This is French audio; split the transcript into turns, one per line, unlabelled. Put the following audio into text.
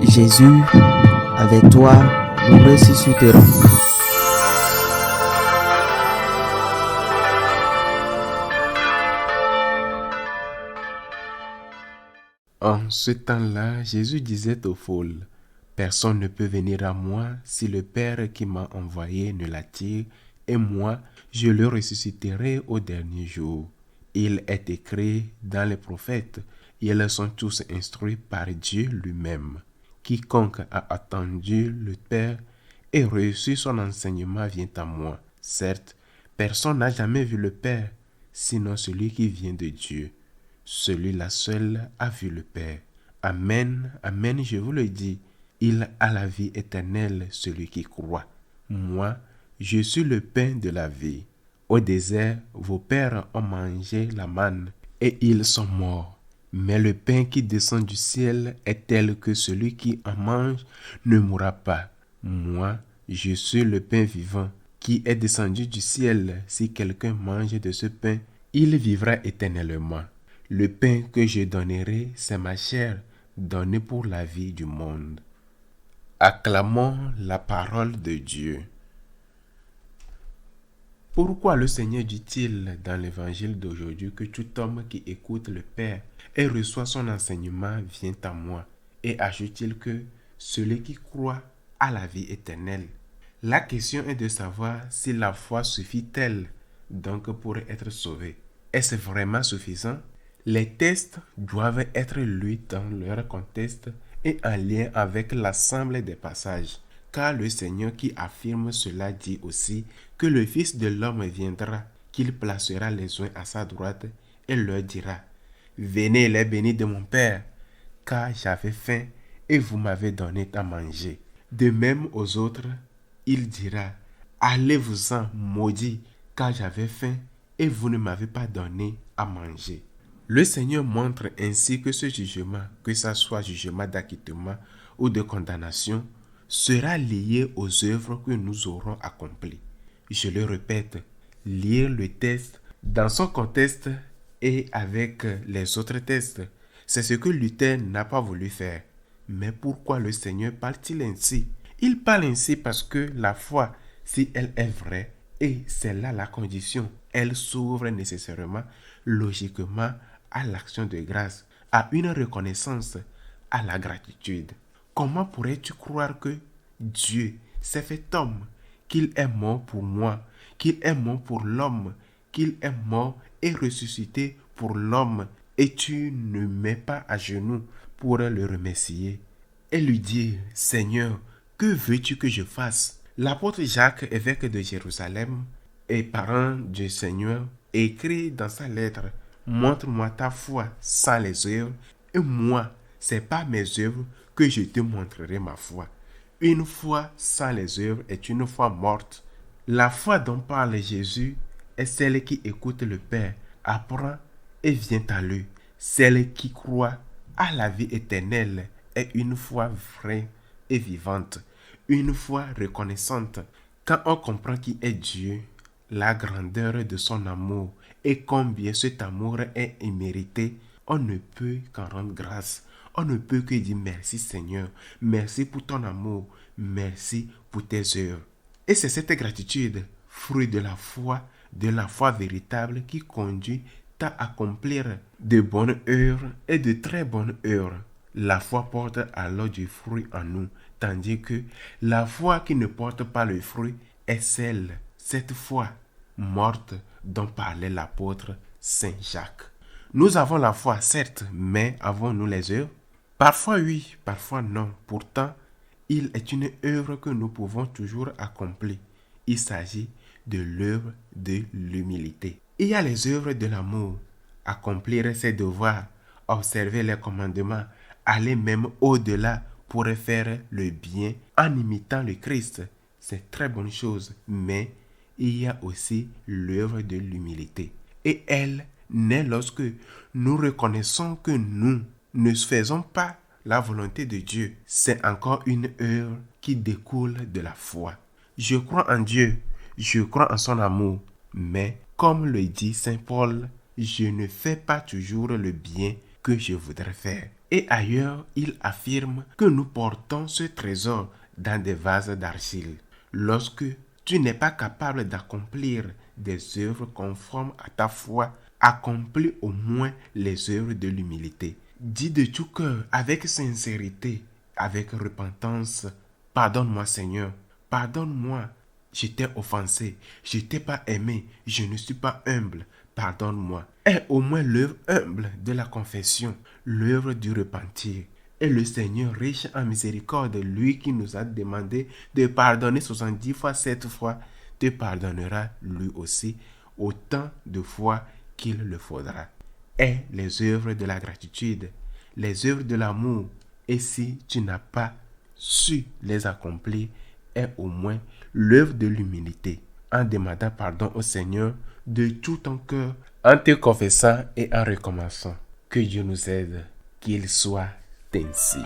Jésus, avec toi, nous ressusciterons.
En ce temps-là, Jésus disait aux foules, « Personne ne peut venir à moi si le Père qui m'a envoyé ne l'attire, et moi, je le ressusciterai au dernier jour. » Il est écrit dans les prophètes, ils sont tous instruits par Dieu lui-même. Quiconque a attendu le Père et reçu son enseignement vient à moi. Certes, personne n'a jamais vu le Père, sinon celui qui vient de Dieu. Celui-là seul a vu le Père. Amen, amen, je vous le dis, il a la vie éternelle, celui qui croit. Moi, je suis le pain de la vie. Au désert, vos pères ont mangé la manne et ils sont morts. Mais le pain qui descend du ciel est tel que celui qui en mange ne mourra pas. Moi, je suis le pain vivant qui est descendu du ciel. Si quelqu'un mange de ce pain, il vivra éternellement. Le pain que je donnerai, c'est ma chair, donnée pour la vie du monde. Acclamons la parole de Dieu. Pourquoi le Seigneur dit-il dans l'évangile d'aujourd'hui que tout homme qui écoute le Père et reçoit son enseignement vient à moi? Et ajoute-t-il que celui qui croit a la vie éternelle? La question est de savoir si la foi suffit-elle donc pour être sauvé. Est-ce vraiment suffisant? Les tests doivent être lus dans leur contexte et en lien avec l'ensemble des passages. Car le Seigneur qui affirme cela dit aussi que le Fils de l'homme viendra, qu'il placera les uns à sa droite et leur dira, « Venez les bénis de mon Père, car j'avais faim et vous m'avez donné à manger. » De même aux autres, il dira, « Allez-vous-en maudits, car j'avais faim et vous ne m'avez pas donné à manger. » Le Seigneur montre ainsi que ce jugement, que ce soit jugement d'acquittement ou de condamnation, sera lié aux œuvres que nous aurons accomplies. Je le répète, lire le texte dans son contexte et avec les autres textes, c'est ce que Luther n'a pas voulu faire. Mais pourquoi le Seigneur parle-t-il ainsi? Il parle ainsi parce que la foi, si elle est vraie, et c'est là la condition, elle s'ouvre nécessairement, logiquement, à l'action de grâce, à une reconnaissance, à la gratitude. Comment pourrais-tu croire que Dieu s'est fait homme, qu'il est mort pour moi, qu'il est mort pour l'homme, qu'il est mort et ressuscité pour l'homme, et tu ne mets pas à genoux pour le remercier et lui dire, « Seigneur, que veux-tu que je fasse ?» L'apôtre Jacques, évêque de Jérusalem et parent du Seigneur, écrit dans sa lettre, « Montre-moi ta foi sans les œuvres, et moi, c'est par mes œuvres que je te montrerai ma foi. » Une foi sans les œuvres est une foi morte. La foi dont parle Jésus est celle qui écoute le Père, apprend et vient à lui. Celle qui croit à la vie éternelle est une foi vraie et vivante, une foi reconnaissante. Quand on comprend qui est Dieu, la grandeur de son amour et combien cet amour est immérité, on ne peut qu'en rendre grâce. On ne peut que dire merci Seigneur, merci pour ton amour, merci pour tes œuvres. Et c'est cette gratitude, fruit de la foi véritable qui conduit à accomplir de bonnes œuvres et de très bonnes œuvres. La foi porte alors du fruit en nous, tandis que la foi qui ne porte pas le fruit est cette foi morte dont parlait l'apôtre Saint Jacques. Nous avons la foi, certes, mais avons-nous les œuvres? Parfois oui, parfois non. Pourtant, il est une œuvre que nous pouvons toujours accomplir. Il s'agit de l'œuvre de l'humilité. Il y a les œuvres de l'amour, accomplir ses devoirs, observer les commandements, aller même au-delà pour faire le bien en imitant le Christ. C'est très bonne chose, mais il y a aussi l'œuvre de l'humilité. Et elle naît lorsque nous reconnaissons que nous ne faisons pas la volonté de Dieu. C'est encore une œuvre qui découle de la foi. Je crois en Dieu, je crois en son amour, mais comme le dit Saint Paul, je ne fais pas toujours le bien que je voudrais faire. Et ailleurs, il affirme que nous portons ce trésor dans des vases d'argile. Lorsque tu n'es pas capable d'accomplir des œuvres conformes à ta foi, accomplis au moins les œuvres de l'humilité. Dis de tout cœur, avec sincérité, avec repentance, pardonne-moi Seigneur, pardonne-moi, je t'ai offensé, je t'ai pas aimé, je ne suis pas humble, pardonne-moi. Est au moins l'œuvre humble de la confession, l'œuvre du repentir. Et le Seigneur, riche en miséricorde, lui qui nous a demandé de pardonner 70 fois, 7 fois, te pardonnera lui aussi autant de fois qu'il le faudra. Et les œuvres de la gratitude, les œuvres de l'amour, et si tu n'as pas su les accomplir, est au moins l'œuvre de l'humilité, en demandant pardon au Seigneur de tout ton cœur, en te confessant et en recommençant. Que Dieu nous aide, qu'il soit ainsi.